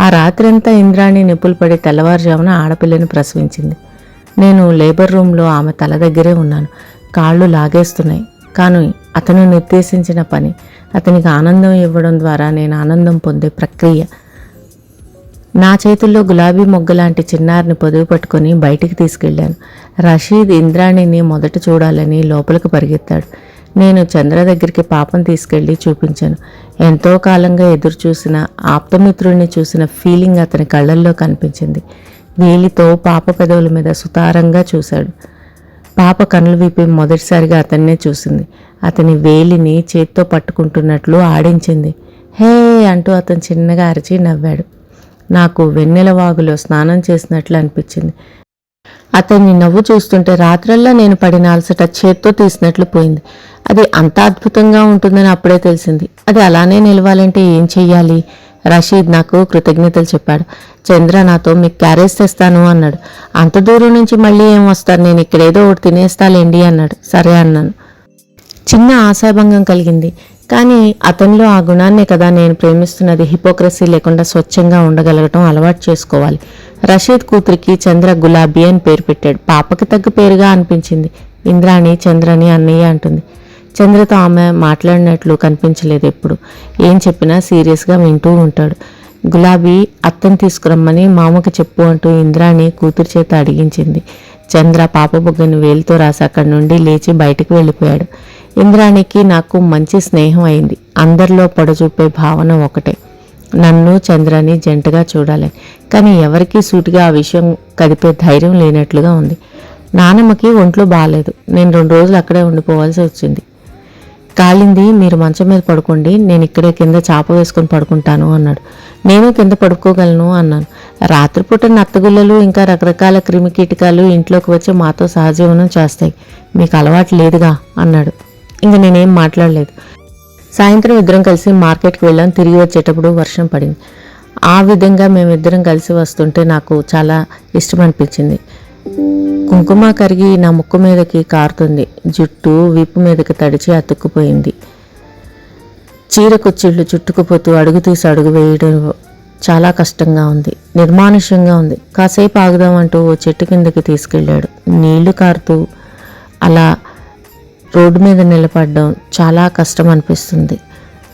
ఆ రాత్రంతా ఇంద్రాణి నిప్పులు పడి తెల్లవారుజామున ఆడపిల్లని ప్రసవించింది. నేను లేబర్ రూమ్లో ఆమె తల దగ్గరే ఉన్నాను. కాళ్ళు లాగేస్తున్నాయి. కానీ అతను నిర్దేశించిన పని, అతనికి ఆనందం ఇవ్వడం ద్వారా నేను ఆనందం పొందే ప్రక్రియ. నా చేతుల్లో గులాబీ మొగ్గలాంటి చిన్నారిని పొదువు పట్టుకొని బయటికి తీసుకెళ్లాను. రషీద్ ఇంద్రాణిని మొదట చూడాలని లోపలికి పరిగెత్తాడు. నేను చంద్ర దగ్గరికి పాపం తీసుకెళ్లి చూపించాను. ఎంతో కాలంగా ఎదురు చూసిన ఆప్తమిత్రుడిని చూసిన ఫీలింగ్ అతని కళ్ళల్లో కనిపించింది. వేలితో పాప పెదవుల మీద సుతారంగా చూశాడు. పాప కనులు విప్పి మొదటిసారిగా అతన్నే చూసింది. అతని వేలిని చేత్తో పట్టుకుంటున్నట్లు ఆడించింది. హే అంటూ అతను చిన్నగా అరిచి నవ్వాడు. నాకు వెన్నెల వాగులో స్నానం చేసినట్లు అనిపించింది. అతన్ని నవ్వు చూస్తుంటే రాత్రల్లా నేను పడిన అలసట చేత్తో తీసినట్లు పోయింది. అది అంత అద్భుతంగా ఉంటుందని అప్పుడే తెలిసింది. అది అలానే నిలవాలంటే ఏం చెయ్యాలి? రషీద్ నాకు కృతజ్ఞతలు చెప్పాడు. చంద్ర నాతో మీకు క్యారేజ్ తెస్తాను అన్నాడు. అంత దూరం నుంచి మళ్ళీ ఏం వస్తారు, నేను ఇక్కడేదో ఒకటి తినేస్తాలేండి అన్నాడు. సరే అన్నాను. చిన్న ఆశాభంగం కలిగింది. కానీ అతనిలో ఆ గుణాన్నే కదా నేను ప్రేమిస్తున్నది. హిపోక్రసీ లేకుండా స్వచ్ఛంగా ఉండగలగటం అలవాటు చేసుకోవాలి. రషీద్ కూతురికి చంద్ర గులాబీ అని పేరు పెట్టాడు. పాపకి తగ్గ పేరుగా అనిపించింది. ఇంద్రాణి చంద్రని అన్నయ్య అంటుంది. చంద్రతో ఆమె మాట్లాడినట్లు కనిపించలేదు. ఎప్పుడు ఏం చెప్పినా సీరియస్గా వింటూ ఉంటాడు. గులాబీ అత్తని తీసుకురమ్మని మామకి చెప్పు అంటూ ఇంద్రాణి కూతురు చేత అడిగించింది. చంద్ర పాప బుగ్గని వేలుతో రాసి అక్కడి నుండి లేచి బయటికి వెళ్ళిపోయాడు. ఇంద్రాణికి నాకు మంచి స్నేహం అయింది. అందరిలో పొడచూపే భావన ఒకటే, నన్ను చంద్రని జంటగా చూడాలని. కానీ ఎవరికీ సూటిగా ఆ విషయం కదిపే ధైర్యం లేనట్లుగా ఉంది. నానమ్మకి ఒంట్లో బాగాలేదు. నేను 2 రోజులు అక్కడే ఉండిపోవాల్సి వచ్చింది. కాలింది, మీరు మంచం మీద పడుకోండి, నేను ఇక్కడే కింద చాప వేసుకొని పడుకుంటాను అన్నాడు. నేను కింద పడుకోగలను అన్నాను. రాత్రిపూట నత్తగుల్లలు ఇంకా రకరకాల క్రిమి కీటకాలు ఇంట్లోకి వచ్చి మాతో సహజీవనం చేస్తాయి. మీకు అలవాటు లేదుగా అన్నాడు. ఇంక నేనేం మాట్లాడలేదు. సాయంత్రం ఇద్దరం కలిసి మార్కెట్కి వెళ్ళాం. తిరిగి వచ్చేటప్పుడు వర్షం పడింది. ఆ విధంగా మేమిద్దరం కలిసి వస్తుంటే నాకు చాలా ఇష్టం అనిపించింది. కుంకుమ కరిగి నా ముక్కు మీదకి కారుతుంది. జుట్టు వీపు మీదకి తడిచి అతుక్కుపోయింది. చీర కుచ్చిళ్ళు చుట్టుకుపోతూ అడుగు తీసి అడుగు వేయడం చాలా కష్టంగా ఉంది. నిర్మానుష్యంగా ఉంది. కాసేపు ఆగుదామంటూ ఓ చెట్టు కిందకి తీసుకెళ్ళాడు. నీళ్లు కారుతూ అలా రోడ్డు మీద నిలబడడం చాలా కష్టం అనిపిస్తుంది.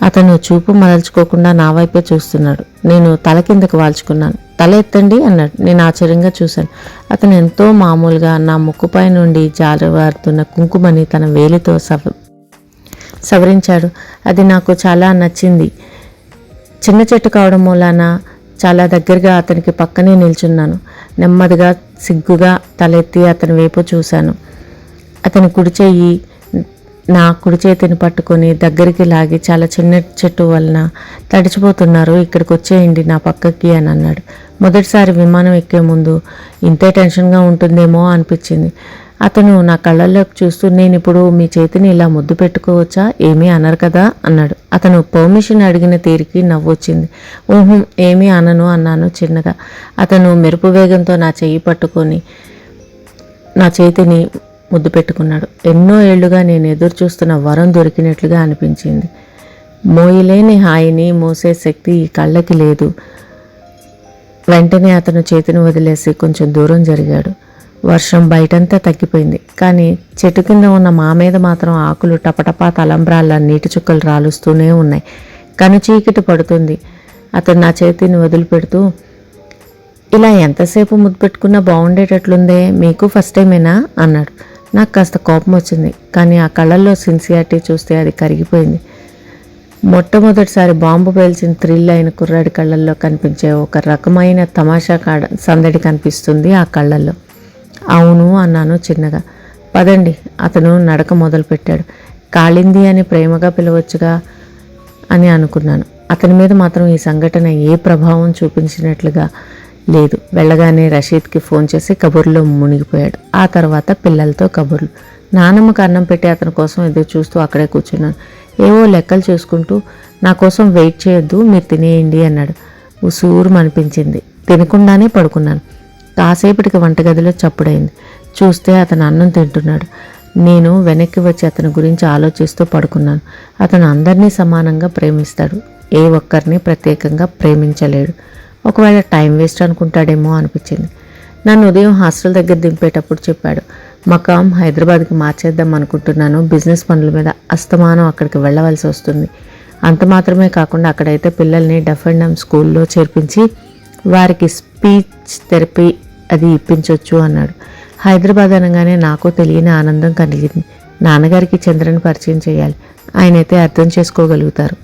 అతను చూపు మరల్చుకోకుండా నా వైపే చూస్తున్నాడు. నేను తల కిందకి వాల్చుకున్నాను. తల ఎత్తండి అన్నాడు. నేను ఆశ్చర్యంగా చూశాను. అతను ఎంతో మామూలుగా నా ముక్కుపై నుండి జారవారుతున్న కుంకుమని తన వేలితో సవరించాడు. అది నాకు చాలా నచ్చింది. చిన్న చెట్టు కావడం మూలాన చాలా దగ్గరగా అతనికి పక్కనే నిల్చున్నాను. నెమ్మదిగా సిగ్గుగా తలెత్తి అతని వైపు చూశాను. అతని కుడి చెయ్యి నా కుడి చేతిని పట్టుకొని దగ్గరికి లాగి, చాలా చిన్న చెట్టు వలన తడిచిపోతున్నారు, ఇక్కడికి వచ్చేయండి నా పక్కకి అని అన్నాడు. మొదటిసారి విమానం ఎక్కే ముందు ఇంతే టెన్షన్గా ఉంటుందేమో అనిపించింది. అతను నా కళ్ళల్లోకి చూస్తూ, నేను ఇప్పుడు మీ చేతిని ఇలా ముద్దు పెట్టుకోవచ్చా, ఏమీ అనరు కదా అన్నాడు. అతను పర్మిషన్ అడిగిన తీరికి నవ్వొచ్చింది. ఏమీ అనను అన్నాను చిన్నగా. అతను మెరుపు వేగంతో నా చెయ్యి పట్టుకొని నా చేతిని ముద్దు పెట్టుకున్నాడు. ఎన్నో ఏళ్లుగా నేను ఎదురు చూస్తున్న వరం దొరికినట్లుగా అనిపించింది. మోయలేని హాయిని మోసే శక్తి ఈ కళ్ళకి లేదు. వెంటనే అతను చేతిని వదిలేసి కొంచెం దూరం జరిగాడు. వర్షం బయటంతా తగ్గిపోయింది. కానీ చెట్టు కింద ఉన్న మా మీద మాత్రం ఆకులు టపటపా తలంబ్రాల నీటి చుక్కలు రాలుస్తూనే ఉన్నాయి. కనుచీకటి పడుతుంది. అతను నా చేతిని వదిలిపెడుతూ, ఇలా ఎంతసేపు ముద్దు పెట్టుకున్నా బాగుండేటట్లుందే, మీకు ఫస్ట్ టైమేనా అన్నాడు. నాకు కాస్త కోపం వచ్చింది, కానీ ఆ కళ్ళల్లో సిన్సియారిటీ చూస్తే అది కరిగిపోయింది. మొట్టమొదటిసారి బాంబు పేల్చిన థ్రిల్ అయిన కుర్రాడి కళ్ళల్లో కనిపించే ఒక రకమైన తమాషా సందడి కనిపిస్తుంది ఆ కళ్ళల్లో. అవును అన్నాను చిన్నగా. పదండి. అతను నడక మొదలుపెట్టాడు. కాళింది అని ప్రేమగా పిలవచ్చుగా అని అనుకున్నాను. అతని మీద మాత్రం ఈ సంఘటన ఏ ప్రభావం చూపించినట్లుగా లేదు. వెళ్ళగానే రషీద్కి ఫోన్ చేసి కబుర్లో మునిగిపోయాడు. ఆ తర్వాత పిల్లలతో కబుర్లు. నానమ్మకు అన్నం పెట్టి అతని కోసం ఎదురు చూస్తూ అక్కడే కూర్చున్నాను. ఏవో లెక్కలు చూసుకుంటూ, నా కోసం వెయిట్ చేయొద్దు, మీరు తినేయండి అన్నాడు. ఉసూరు అనిపించింది. తినకుండానే పడుకున్నాను. కాసేపటికి వంటగదిలో చప్పుడైంది. చూస్తే అతను అన్నం తింటున్నాడు. నేను వెనక్కి వచ్చి అతని గురించి ఆలోచిస్తూ పడుకున్నాను. అతను అందరినీ సమానంగా ప్రేమిస్తాడు, ఏ ఒక్కరిని ప్రత్యేకంగా ప్రేమించలేడు. ఒకవేళ టైం వేస్ట్ అనుకుంటాడేమో అనిపించింది. నన్ను ఉదయం హాస్టల్ దగ్గర దింపేటప్పుడు చెప్పాడు, మకాం హైదరాబాద్కి మార్చేద్దాం అనుకుంటున్నాను, బిజినెస్ పనుల మీద అస్తమానం అక్కడికి వెళ్ళవలసి వస్తుంది. అంత మాత్రమే కాకుండా అక్కడైతే పిల్లల్ని డఫ్ అండ్ డమ్ స్కూల్లో చేర్పించి వారికి స్పీచ్ థెరపీ అది ఇప్పించవచ్చు అన్నాడు. హైదరాబాద్ అనగానే నాకు తెలియని ఆనందం కలిగింది. నాన్నగారికి చంద్రని పరిచయం చేయాలి, ఆయనైతే అర్థం చేసుకోగలుగుతారు.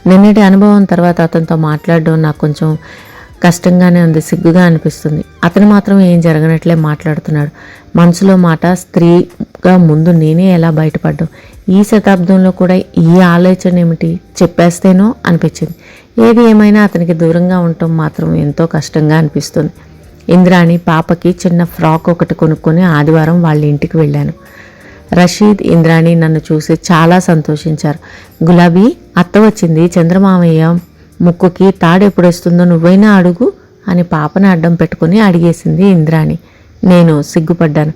నిన్నటి అనుభవం తర్వాత అతనితో మాట్లాడడం నాకు కొంచెం కష్టంగానే ఉంది, సిగ్గుగా అనిపిస్తుంది. అతను మాత్రం ఏం జరగనట్లే మాట్లాడుతున్నాడు. మనసులో మాట, స్త్రీగా ముందు నేనే ఎలా బయటపడ్డాం, ఈ శతాబ్దంలో కూడా ఈ ఆలోచన ఏమిటి, చెప్పేస్తేనో అనిపించింది. ఏది ఏమైనా అతనికి దూరంగా ఉండటం మాత్రం ఎంతో కష్టంగా అనిపిస్తుంది. ఇంద్రాణి పాపకి చిన్న ఫ్రాక్ ఒకటి కొనుక్కొని ఆదివారం వాళ్ళ ఇంటికి వెళ్ళాను. రషీద్, ఇంద్రాణి నన్ను చూసి చాలా సంతోషించారు. గులాబీ, అత్త వచ్చింది, చంద్రమామయ్య ముక్కుకి తాడెప్పుడొస్తుందో నువ్వైనా అడుగు అని పాపని అడ్డం పెట్టుకుని అడిగేసింది ఇంద్రాణి. నేను సిగ్గుపడ్డాను.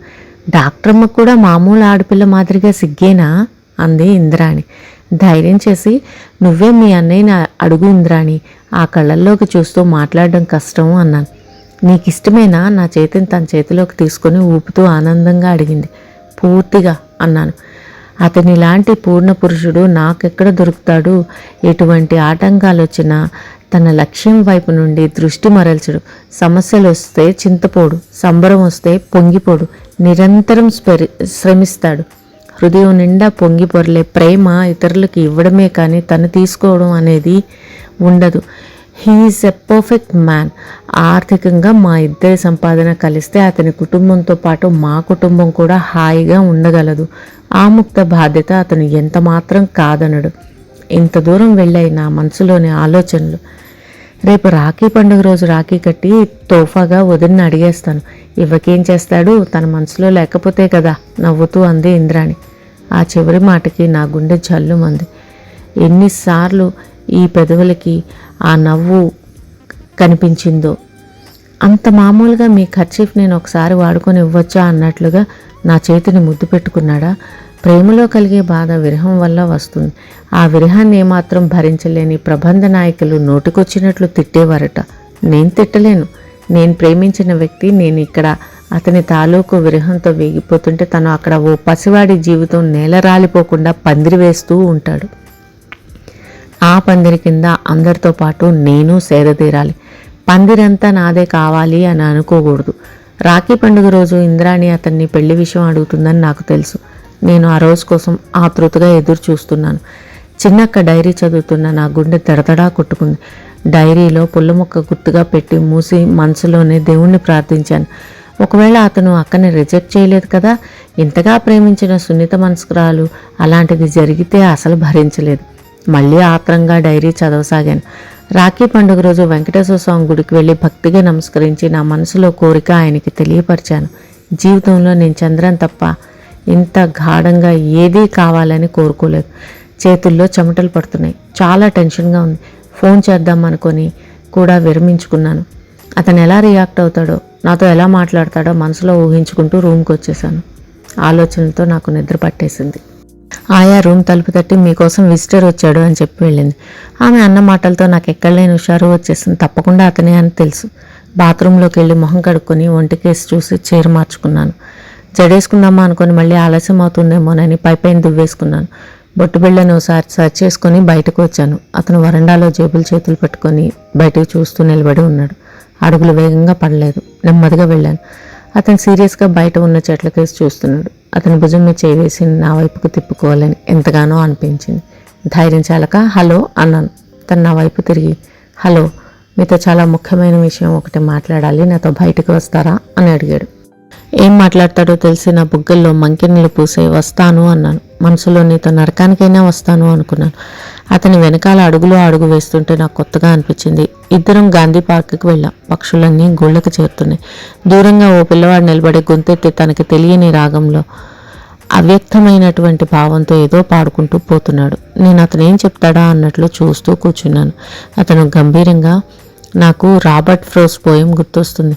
డాక్టరమ్మ కూడా మామూలు ఆడపిల్ల మాదిరిగా సిగ్గేనా అంది ఇంద్రాణి. ధైర్యం చేసి, నువ్వే మీ అన్నయ్యని అడుగు ఇంద్రాణి, ఆ కళ్ళల్లోకి చూస్తూ మాట్లాడడం కష్టం అన్నాను. నీకిష్టమేనా నా చేతిని తన చేతిలోకి తీసుకొని ఊపుతూ ఆనందంగా అడిగింది. పూర్తిగా అన్నాను. అతని లాంటి పూర్ణ పురుషుడు నాకెక్కడ దొరుకుతాడు? ఎటువంటి ఆటంకాలు వచ్చినా తన లక్ష్యం వైపు నుండి దృష్టి మరల్చడు. సమస్యలు వస్తే చింతపోడు, సంబరం వస్తే పొంగిపోడు, నిరంతరం శ్రమిస్తాడు. హృదయం నిండా పొంగి పొరలే ప్రేమ ఇతరులకు ఇవ్వడమే కానీ తను తీసుకోవడం అనేది ఉండదు. He's a perfect man. ఆర్థికంగా మా ఇద్దరి సంపాదన కలిస్తే అతని కుటుంబంతో పాటు మా కుటుంబం కూడా హాయిగా ఉండగలదు. ఆ ముక్త బాధ్యత అతను ఎంత మాత్రం కాదనడు. ఇంత దూరం వెళ్ళాయి నా మనసులోని ఆలోచనలు. రేపు రాఖీ పండుగ రోజు రాఖీ కట్టి తోఫాగా వదిలిని అడిగేస్తాను. ఇవ్వకేం చేస్తాడు, తన మనసులో లేకపోతే కదా నవ్వుతూ అంది ఇంద్రాణి. ఆ చివరి మాటకి నా గుండె జల్లుమంది. ఎన్నిసార్లు ఈ పెదవులకి ఆ నవ్వు కనిపించిందో. అంత మామూలుగా మీ ఖర్చీఫ్ నేను ఒకసారి వాడుకొని ఇవ్వచ్చా అన్నట్లుగా నా చేతిని ముద్దు పెట్టుకున్నాడా? ప్రేమలో కలిగే బాధ విరహం వల్ల వస్తుంది. ఆ విరహాన్ని ఏమాత్రం భరించలేని ప్రబంధ నాయకులు నోటికొచ్చినట్లు తిట్టేవారట. నేను తిట్టలేను. నేను ప్రేమించిన వ్యక్తి నేను ఇక్కడ అతని తాలూకు విరహంతో వేగిపోతుంటే తను అక్కడ ఓ పసివాడి జీవితం నేల రాలిపోకుండా పందిరి వేస్తూ ఉంటాడు. ఆ పందిరి కింద అందరితో పాటు నేను సేదతీరాలి. పందిరంతా నాదే కావాలి అని అనుకోకూడదు. రాఖీ పండుగ రోజు ఇంద్రాణి అతన్ని పెళ్లి విషయం అడుగుతుందని నాకు తెలుసు. నేను ఆ రోజు కోసం ఆతృతగా ఎదురు చూస్తున్నాను. చిన్నక్క డైరీ చదువుతున్న నా గుండె దడదడా కొట్టుకుంది. డైరీలో పుల్లముక్క గుర్తుగా పెట్టి మూసి మనసులోనే దేవుణ్ణి ప్రార్థించాను. ఒకవేళ అతను అక్కని రిజెక్ట్ చేయలేదు కదా. ఇంతగా ప్రేమించిన సున్నిత మనస్కురాలు అలాంటిది జరిగితే అసలు భరించలేదు. మళ్ళీ ఆత్రంగా డైరీ చదవసాగాను. రాఖీ పండుగ రోజు వెంకటేశ్వర స్వామి గుడికి వెళ్ళి భక్తిగా నమస్కరించి నా మనసులో కోరిక ఆయనకి తెలియపరిచాను. జీవితంలో నేను చంద్రన్ తప్ప ఇంత గాఢంగా ఏదీ కావాలని కోరుకోలేదు. చేతుల్లో చెమటలు పడుతున్నాయి. చాలా టెన్షన్గా ఉంది. ఫోన్ చేద్దాం అనుకొని కూడా విరమించుకున్నాను. అతను ఎలా రియాక్ట్ అవుతాడో, నాతో ఎలా మాట్లాడతాడో మనసులో ఊహించుకుంటూ రూమ్కి వచ్చేసాను. ఆలోచనలతో నాకు నిద్ర పట్టేసింది. ఆయా రూమ్ తలుపు తట్టి మీకోసం విజిటర్ వచ్చాడు అని చెప్పి వెళ్ళింది. ఆమె అన్న మాటలతో నాకు ఎక్కడలేని హుషారు వచ్చేసింది. తప్పకుండా అతనే అని తెలుసు. బాత్రూంలోకి వెళ్ళి మొహం కడుక్కొని ఒంటికేసి చూసి చీర మార్చుకున్నాను. జడేసుకుందామా అనుకొని మళ్ళీ ఆలస్యం అవుతుందేమోనని పైపైన దువ్వేసుకున్నాను. బొట్టు బిళ్ళను ఒకసారి సర్చ్ చేసుకొని బయటకు వచ్చాను. అతను వరండాలో జేబులు చేతులు పెట్టుకొని బయటకు చూస్తూ నిలబడి ఉన్నాడు. అడుగులు వేగంగా పడలేదు. నెమ్మదిగా వెళ్ళాను. అతను సీరియస్గా బయట ఉన్న చెట్ల కేసి చూస్తున్నాడు. అతని భుజం మీద చేయి వేసి నా వైపుకు తిప్పుకోవాలని ఎంతగానో అనిపించింది. ధైర్యం చాలక హలో అన్నాను. తను నా వైపు తిరిగి హలో, మీతో చాలా ముఖ్యమైన విషయం ఒకటి మాట్లాడాలి, నాతో బయటకు వస్తారా అని అడిగాడు. ఏం మాట్లాడతాడో తెలిసి నా బుగ్గల్లో మంకినీళ్ళు పూసే వస్తాను అన్నాను. మనసులో నీతో నరకానికైనా వస్తాను అనుకున్నాను. అతని వెనకాల అడుగు వేస్తుంటే నాకు కొత్తగా అనిపించింది. ఇద్దరం గాంధీ పార్క్కి వెళ్ళాం. పక్షులన్నీ గుళ్ళకి చేరుతున్నాయి. దూరంగా ఓ పిల్లవాడు నిలబడి గొంతెత్తి తనకి తెలియని రాగంలో అవ్యక్తమైనటువంటి భావంతో ఏదో పాడుకుంటూ పోతున్నాడు. నేను అతను ఏం చెప్తాడా అన్నట్లు చూస్తూ కూర్చున్నాను. అతను గంభీరంగా, నాకు రాబర్ట్ ఫ్రోస్ట్ పోయం గుర్తొస్తుంది.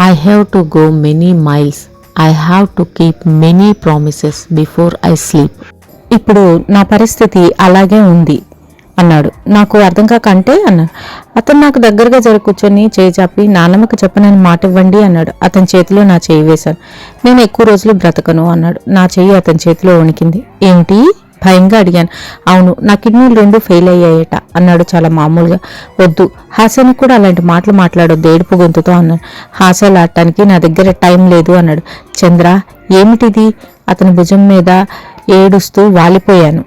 I have to go many miles, I have to keep many promises before I sleep. ఇప్పుడు నా పరిస్థితి అలాగే ఉంది అన్నాడు. నాకు అర్థం కాక అంటే అన్నాడు. అతను నాకు దగ్గరగా కూర్చొని చేయి చాపి నాన్నమ్మకి చెప్పనని మాట ఇవ్వండి అన్నాడు. అతని చేతిలో నా చేయి వేశాను. నేను ఎక్కువ రోజులు బ్రతకను అన్నాడు. నా చెయ్యి అతని చేతిలో వణికింది. ఏమిటి? భయంగా అడిగాను. అవును, నా కిడ్నీలు 2 ఫెయిల్ అయ్యాయట అన్నాడు చాలా మామూలుగా. వద్దు, హాస్యానికి కూడా అలాంటి మాటలు మాట్లాడొద్దు ఏడుపు గొంతుతో అన్నాడు. హాస్యాలు ఆడటానికి నా దగ్గర టైం లేదు అన్నాడు. చంద్ర, ఏమిటిది? అతని భుజం మీద ఏడుస్తూ వాలిపోయాను.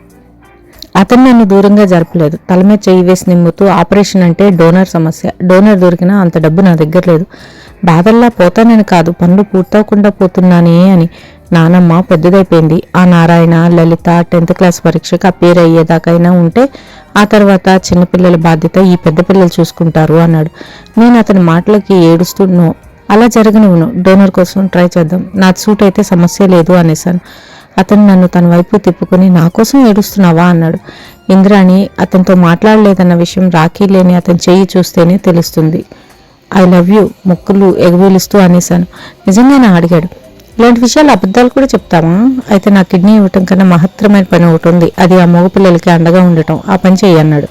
అతను నన్ను దూరంగా జరపలేదు. తల మీద చెయ్యి వేసి నిమ్ముతూ, ఆపరేషన్ అంటే డోనర్ సమస్య, డోనర్ దొరికినా అంత డబ్బు నా దగ్గర లేదు. బాధల్లా పోతానని కాదు, పనులు పూర్తవకుండా పోతున్నానే అని. నానమ్మ పెద్దదైపోయింది. ఆ నారాయణ, లలిత 10th క్లాస్ పరీక్షకు అపేర్ అయ్యేదాకైనా ఉంటే ఆ తర్వాత చిన్నపిల్లల బాధ్యత ఈ పెద్ద పిల్లలు చూసుకుంటారు అన్నాడు. నేను అతని మాటలకి ఏడుస్తూ, నో, అలా జరగనివ్వను, డోనర్ కోసం ట్రై చేద్దాం, నా సూట్ అయితే సమస్య లేదు అనేసాను. అతను నన్ను తన వైపు తిప్పుకొని, నా కోసం ఏడుస్తున్నావా అన్నాడు. ఇంద్రాణి అతనితో మాట్లాడలేదన్న విషయం రాఖీ లేని అతని చెయ్యి చూస్తేనే తెలుస్తుంది. ఐ లవ్ యూ మొక్కులు ఎగవేలుస్తూ అనేసాను. నిజంగానే అడిగాడు. ఇలాంటి విషయాలు అబద్ధాలు కూడా చెప్తామా? అయితే నా కిడ్నీ ఇవ్వటం కన్నా మహత్తరమైన పని ఒకటి ఉంది, అది ఆ మగపిల్లలకి అండగా ఉండటం. ఆ పని చెయ్యి అన్నాడు.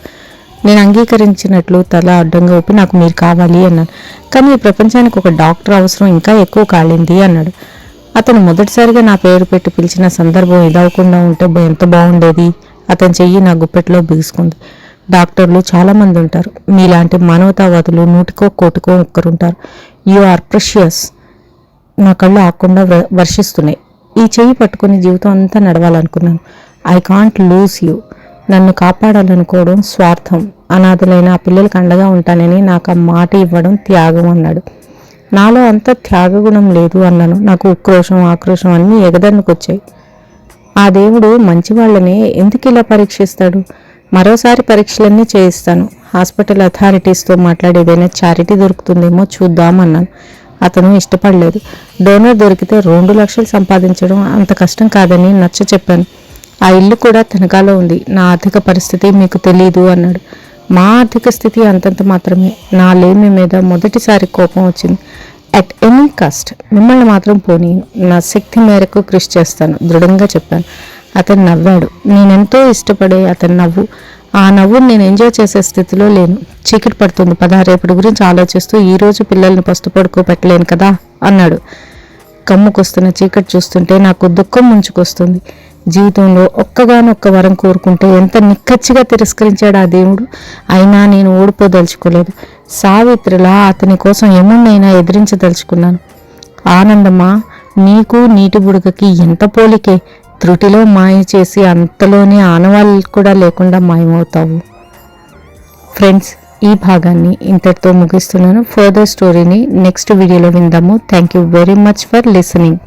నేను అంగీకరించినట్లు తల అడ్డంగా ఊపి, నాకు మీరు కావాలి అన్నాను. కానీ ఈ ప్రపంచానికి ఒక డాక్టర్ అవసరం ఇంకా ఎక్కువ కాలింది అన్నాడు. అతను మొదటిసారిగా నా పేరు పెట్టి పిలిచిన సందర్భం ఇదవకుండా ఉంటే ఎంత బాగుండేది. అతని చెయ్యి నా గుప్పెట్లో బిగుసుకుంది. డాక్టర్లు చాలామంది ఉంటారు, మీలాంటి మానవతావాదులు 100కో 1,000కో ఒక్కరుంటారు. You are precious. నా కళ్ళు ఆకుండా వర్షిస్తున్నాయి. ఈ చెయ్యి పట్టుకుని జీవితం అంతా నడవాలనుకున్నాను. I can't lose you. నన్ను కాపాడాలనుకోవడం స్వార్థం. అనాథలైన ఆ పిల్లలకి అండగా ఉంటానని నాకు ఆ మాట ఇవ్వడం త్యాగం అన్నాడు. నాలో అంత త్యాగగుణం లేదు అన్నాను. నాకు ఉక్రోషం, ఆక్రోషం అన్నీ ఎగదన్నుకొచ్చాయి. ఆ దేవుడు మంచి వాళ్ళని ఎందుకు ఇలా పరీక్షిస్తాడు? మరోసారి పరీక్షలన్నీ చేయిస్తాను. హాస్పిటల్ అథారిటీస్తో మాట్లాడి ఏదైనా చారిటీ దొరుకుతుందేమో చూద్దామన్నాను. అతను ఇష్టపడలేదు. డోనర్ దొరికితే 2 లక్షలు సంపాదించడం అంత కష్టం కాదని నచ్చ చెప్పాను. ఆ ఇల్లు కూడా తనఖాలో ఉంది. నా ఆర్థిక పరిస్థితి మీకు తెలీదు అన్నాడు. మా ఆర్థిక స్థితి అంతంత మాత్రమే. నా లేమి మీద మొదటిసారి కోపం వచ్చింది. అట్ ఎనీ కాస్ట్ మిమ్మల్ని మాత్రం పోనీను. నా శక్తి మేరకు కృషి చేస్తాను దృఢంగా చెప్పాను. అతను నవ్వాడు. నేనెంతో ఇష్టపడే అతని నవ్వు. ఆ నవ్వును నేను ఎంజాయ్ చేసే స్థితిలో లేను. చీకటి పడుతుంది, రేపటి గురించి ఆలోచిస్తూ ఈరోజు పిల్లల్ని పడుకోబెట్టలేను కదా అన్నాడు. కమ్ముకొస్తున్న చీకటి చూస్తుంటే నాకు దుఃఖం ముంచుకొస్తుంది. జీవితంలో ఒక్కగానొక్క వరం కోరుకుంటే ఎంత నిక్కచ్చిగా తిరస్కరించాడు ఆ దేవుడు. అయినా నేను ఓడిపోదలుచుకోలేదు. సావిత్రిలా అతని కోసం ఎమున్నైనా ఎదిరించదలుచుకున్నాను. ఆనందమా, నీకు నీటి బుడగకి ఎంత పోలికే. త్రుటిలో మాయ చేసి అంతలోనే ఆనవాళ్ళు కూడా లేకుండా మాయమవుతావు. ఫ్రెండ్స్, ఈ భాగాన్ని ఇంతటితో ముగిస్తున్నాను. ఫర్దర్ స్టోరీని నెక్స్ట్ వీడియోలో విందాము. Thank you very much for listening.